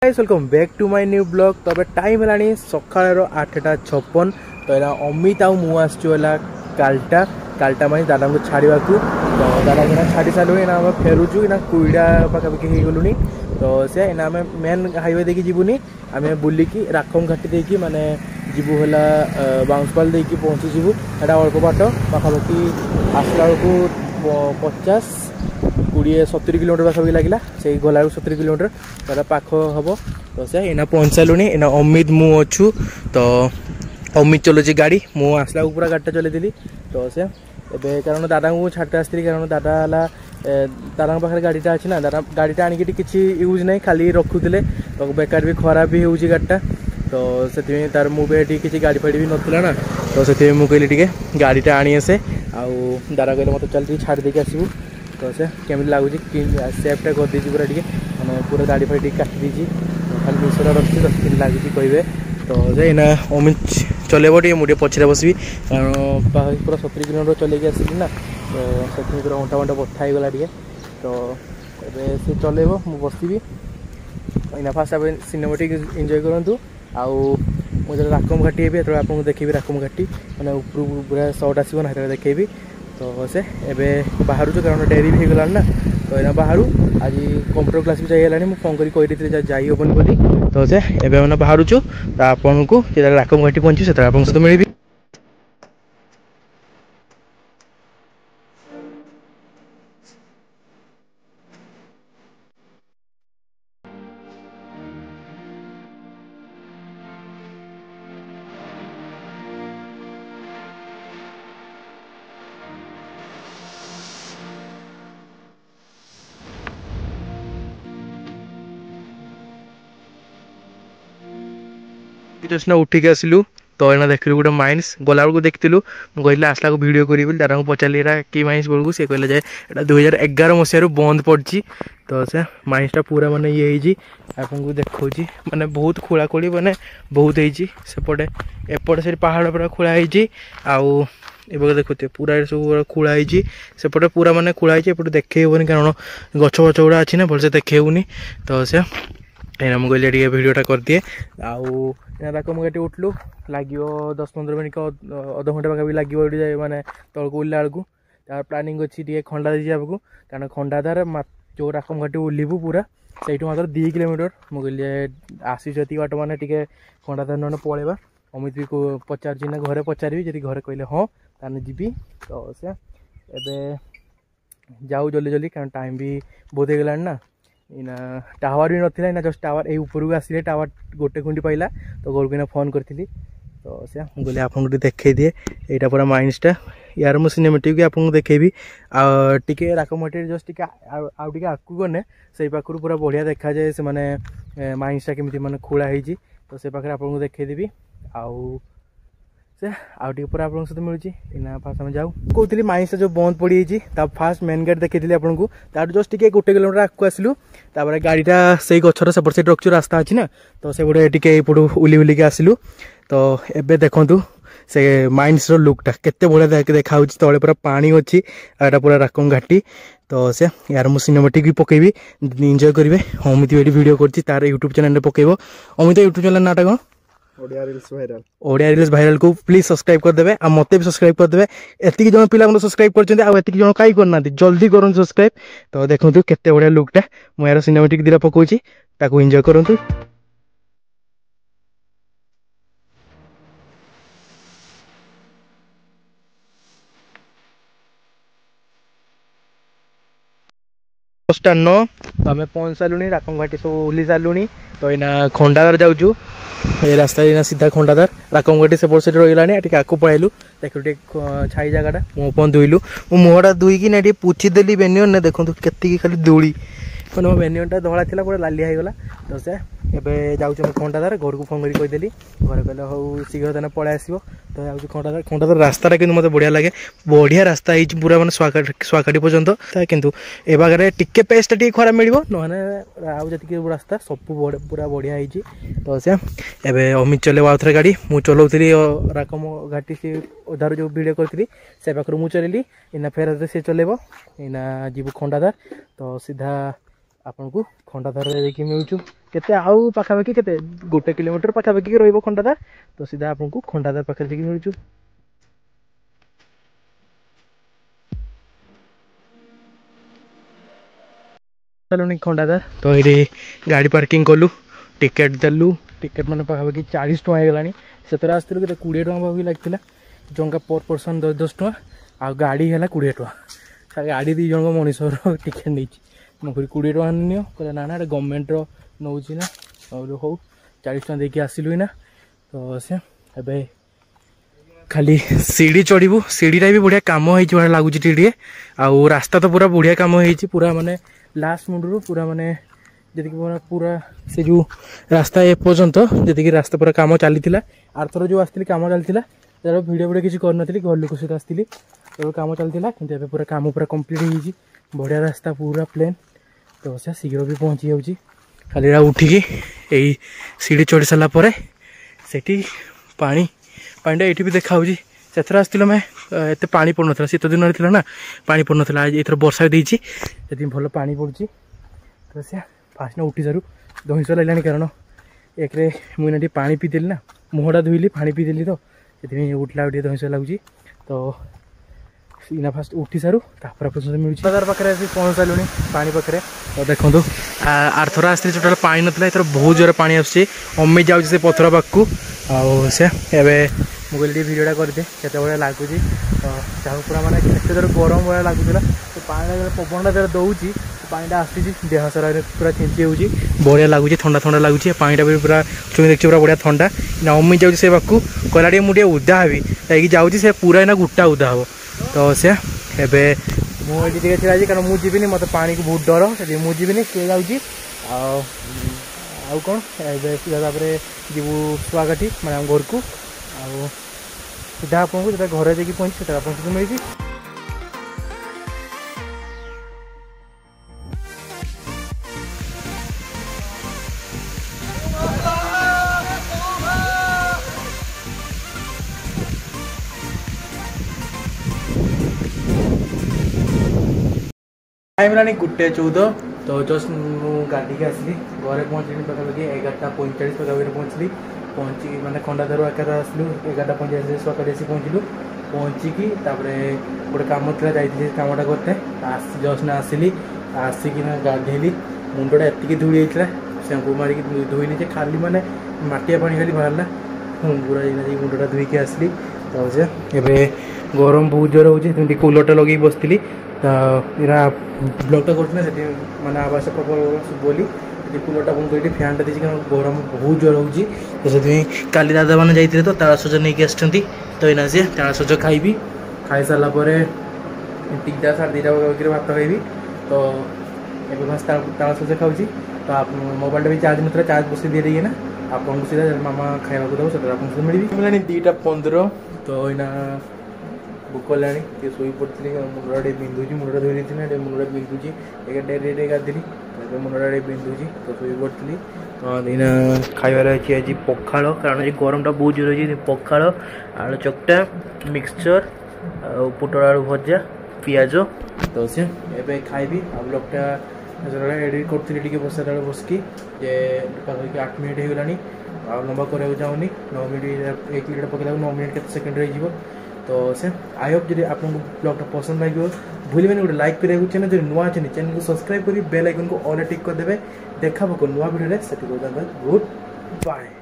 Guys welcome back to my new blog. तो अब time है सकाळ 8:56। तो यहाँ अमित आउ मु आसला कालटा कालटा मानी दादा को छाड़ा तो दादा को छाड़ी सारू ना फेरुचु ना कुईड़ा पाखापाखि हो गलुनी। तो से आम मेन हाईवे देखिए जीवनी आम बुलिकी राखम घाटी देखिए माने जीवु है बाउंसपाल देखिए पहुँचीबू। एटा अल्प बाट पाखापाखि आसला बेलू 50-20-70 किलोमीटर पाखापाखि लगे से गला 70 किलोमीटर तो पाख हम। तो से एना पहुँच सारूनी एना अमित मु अच्छु। तो अमित चलाऊँगी गाड़ी मु आसला पूरा गाड़ी चलती। तो से एबे कारण दादा को छाड़ते आसती कारण दादा दादा पाखे गाड़ीटा अच्छी ना दादा गाड़ीटा आणिक किसी यूज ना खाली रखुले तो बेकार भी खराब भी हो गाड़ीटा। तो से तार मुझे किसी गाड़ी फाड़ी भी नाला ना तो से मुझे कहली गाड़ीटा आनी आसे आउ दादा कहले मत चल छाड़ देके आसबू। तो से केमी लगुच सेफ्टा कर दीजिए पूरा टे मैंने पूरा गाड़ी फाड़ी काटी दीजिए खाली मिसरा रखी तो कि लगुच कहे। तो ना अमित चलेब टे मुझे पचरे बसबी कारण पूरा 70 किलोमीटर चलैक आसली ना तो से पूरा घंटा घंटा बथा होगला टे। तो ये सी चलेब मु बसबी इना फास्ट आप सिनेमेटिक एंजॉय करूँ। आउ मुझे राकम घाटी भी जो आपको देखी राकम घाटी मैंने ऊपर पूरा शॉर्ट आसो ना देखेबी। तो से एवं बाहर कारण डेरी भी होगला ना तो यहाँ बाहर आज कंप्यूटर क्लास भी जाइए मुझे फोन कर जाइबन बोली। तो से एवं मैंने बाहर तो आपन को राकम घाटी पहुँची से आप सहित मिली। जस्ट उठिक आसलु तो यहाँ देखिलु गोटे माइन्स गला बेलू देखिलु मुझे आसला को वीडियो करी दादा को पचारि कि माइन्स बेलू सी कहले जाए 2011 मसीह बंद पड़ी। तो से माइन्सटा पूरा माने ये आपको देखा माने बहुत खोला खोली माने बहुत होपटे एपटे से पहाड़ पूरा खोला आउ देखते पूरा सब खोला सेपटे पूरा माने खोला एपटे देखे कारण गछ गछ गुड़ा अच्छी ना भलसे देखेबूनी। तो से एना मुझे टे भिडटा कर दिए आउ राकम घाटी उठलु लगे 10-15 मिनट अध घंटे पाखा भी लगे माने तलक उल्ला बेलू तार प्लानिंग अच्छी टे खंडा जावाक कारण खंडाधार जो राकम घाटी ओल्लू पूरा से मात्र 2 किलोमीटर मुझे आसी बाट मैंने टे खंडाधार ना पलैबा अमित भी पचार ना घरे पचारि जी घरे कहले हाँ ताने जी। तो से एबे जाऊ जल्दी जल्दी कारण टाइम भी बहुत होगला ना इना टावर भी नाला इना जस्ट टावर ये ऊपर को आसिले टावर गोटे खुंडी पाइला तो घर को फोन करी। तो से बोले आपको देखे दिए यहाँ पूरा माइन्सटा यार मु सिनेमेटिक आपको देखेबी टे राकम घाटी जस्ट टे आगे गने से पाखु पूरा बढ़िया देखा जाए से माने माइन्सटा केमती माने खोला होती। तो से पाखे आपको देखेदेवी आउ से आउटे पूरा आप सहित मिलूँ फास्ट आम जाऊ कहती माइन्स जो बंद पड़ी फास्ट मेन गेट देखी आपको तार जस्ट टे 1 किलोमीटर आगे आसलु गाड़ीटा से गचर सेपट साइड रखु रास्ता अच्छी ना तो से गोटे टे उली उलिक आसलु। तो एबे देखु से माइन्स लुकटा केते बढ़िया देखा तले पूरा पानी अच्छी आटा पूरा राकम घाटी। तो से यार मु सिनेमेटिक भी पकेबी एंजॉय करेंगे अमित भी वीडियो कर तार यूट्यूब चैनल पकेब अमित यूट्यूब चैनल नाटा कौन ओडिया रील्स भाइराल को प्लीज सब्सक्राइब करदे आ मते भी सब्सक्राइब करदे एति जन पिला सब्सक्राइब करछन आ एति जन काई करना जल्दी करन सब्सक्राइब। तो देखु केते बढ़िया लुकटा मु यार सिनेमेटिक दिरा पकोची ताको एंजॉय करंतु। न तो आम पहुँच सारूँ राकम घाटी सब ओह्ली सारूँ। तो यहाँ खंडाधार जाऊँ ये रास्ता सीधा खंडाधार राकम घाटी सेपट साइड रही टे आगे पलैलु देखो टे छाई जगटा मुँह फन धोइलु मुहटा धोईकी ना पुछीदेली बेनियन ने देखो के खाली धूली मैंने मो बेनियनटा धला थी पूरा लालिया होगला। तो से एबे जाऊँ खंडाधार घर को फोन कर कहदेली घर कहले हूँ शीघ्र देना पलि आसो। तो जाऊँ खंडाधार खंडाधार रास्ताटा कि मत बढ़िया लगे बढ़िया रास्ता है पूरा मैंने स्वाकाटी पर्यंत किंतु ए बागे टिके पेस्टा टे खराब मिल ना आउ जी रास्ता सब पूरा बढ़िया है। तो से एबे अमित चलेब आउ थे गाड़ी मुझे चलाऊली राकम घाटी से उधार जो वीडियो करी से पाखर मुझे चलैली इना फेर से चलेब इना जीव खंडाधार। तो सीधा आपन को खंडाधार देखिए मिलूँ केते आउ पाखापाखि केते 1 किलोमीटर पाखापाखि रहिबो खंडादार तो सीधा आपको खंडादार पाखे जाके मिलुछु चलुनी खंडादार तो ये गाड़ी पार्किंग कलु टिकेट देलु टिकेट मैंने पाखापाखि 40 टଙ୍କା ହେଇଗଲାଣି ସେତେବେଳେ ଆସିଥିଲୁ କେତେ 20 ଟଙ୍କା ପାଖି ଲାଗିଥିଲା ଜଣକା पर पर्सन 10 ଟଙ୍କା आ गाड़ी है 20 ଟଙ୍କା गाड़ी 2 ଜଣଙ୍କ ମଣିଷର टिकेट नहीं ମୁଁ 20 ଟଙ୍କା ନିଅ କହିଲା ନା ନା ଏଟା ଗଭର୍ଣ୍ଣମେଣ୍ଟ ର ନଉଛି ନା ହଉ 40 ଟଙ୍କା ଦେଇକି ଆସିଲୁ ନା ତ ସେ ଏବେ खाली सीढ़ी चढ़ू सीढ़ीटा भी बढ़िया कम हो लगुच टे आउ रास्ता तो पूरा बढ़िया कम हो पूरा माने लास्ट मुंडू पूरा माने जी पूरा से जो रास्ता ए पर्यंत जी रास्ता पूरा कम चली आरथर जो आसती कम चली तार भिडियो भिडियो किसी करनी घर लोक सहित आसती तो कम चलता कि पूरा कम पूरा कम्प्लीट हो बढ़िया रास्ता पूरा प्लेन तो से शीघ्र भी पहुँची जाऊँगी खाली उठिकी यही सीढ़ी चढ़ी सारापर से पानी पानी ये भी देखा से आसती मैं एत पा पड़ ना शीत दिन थी ना पा पड़ ना ये वर्षा देती भल पा पड़ी तो से फास्ट ना उठी सारू धईस लगे कारण एक मुझे पा पीदेली ना मुहटा धोइली पा पीदेली तो ये उठला धईस लगुच तो इना फास्ट उठी सारू मिलूँ बाजार पाखे पहुँच सारे पा पाखे तो देखो आरथर आसती टोटाल पा ना एथर बहुत जोर पा अमी जाऊँ से पथर पाखु से मुझे भिडियोटा करदे केत भाया लगुच तो पूरा माने एत जोर गरम भाया लगुला तो पानी पवनटा जो दौर पानीटा आसी देह सारा पूरा चिंची हो बढ़िया लगुच ठंडा ठंडा लगुच पानीटा भी पूरा चुई देखिए पूरा बढ़िया ठंडा ना अमी जाऊँ से पाखु कहला मुझे उदा हेबी कहीं जाऊँगी से पूरा ना गोटा उदा हे तो से मुझे छाई कारण मुझे जीवन मत पानी को बहुत डर से मुझे जीवन किए जाऊँगी आउ कौन जीवु स्वागठी मैं घर को सीधा आपको जो घर जाकि पहुँची से आप मिली टाइम है 1:14 तो जस्ट गाड़ी के आसली घरे पहुँचली पाखापाखि 11:45 पाखापाखि पहुँची मैंने खंडाधार आकार आसलु 11:45 सकाଳେ आसी पहुँचलु पहुँचिकी गोटे कम था जाइए कमटा करते जस्ट ना आसली आसिकिना गाधेली मुंडटा एतिक धूली होता शैम्पू मारिक धोइली खाली माने मटिया पानी खाली बाहरला पूरा मुंडटा धोईकी आसली तो से गरम बहुत जोर हो कूलरटा लगे बसती इरा ब्लॉगटा करते मैंने आवास बोली कूलरटा बंद कर फैनटा दी गरम बहुत जोर हो काली दादा मैंने जाइए तो तालसज नहीं आसती तो यहाँ सी तालसज खाइबी खाई सारापर 2टा 2:30 भात खाइबी तो ये बस तालसज खाऊँ तो मोबाइल भी चार्ज मतलब चार्ज बस दे रही है ना आपको सीधा मामा खाया दब से आपको मिली 2:15 तो यहाँ भूक लानी शोई पड़ी मुंडा बिंधुची मुंडा धोई थी मुंडा बिंधुची एक डेरी गाधेली मुंडा बिंधुची तो शोई पड़ी तो दिना खाइबार अच्छी आज पखाड़ कारण आज गरमटा बहुत जोर हो पखाड़ आलू चकटा मिक्सचर पुटल आलू भजा पियाज तो से एवं खाइबी आ ब्लॉगटा एडिट करी बसा बसकी जे 8 मिनिट हो गलानी आ लंबा कराया चाहूनी 9 मिनिट 1 मिनिट पकड़ा 9 मिनिट के सेकेंड रही तो से आई होप जब आपको ब्लॉगटा पसंद लगे भूल गोटे लाइक करेंगे चैनल जो नुआ चैनल को सब्सक्राइब कर बेल आइकन को ऑल टिक करदे देखा नुआ भिडियो से गुड बाय।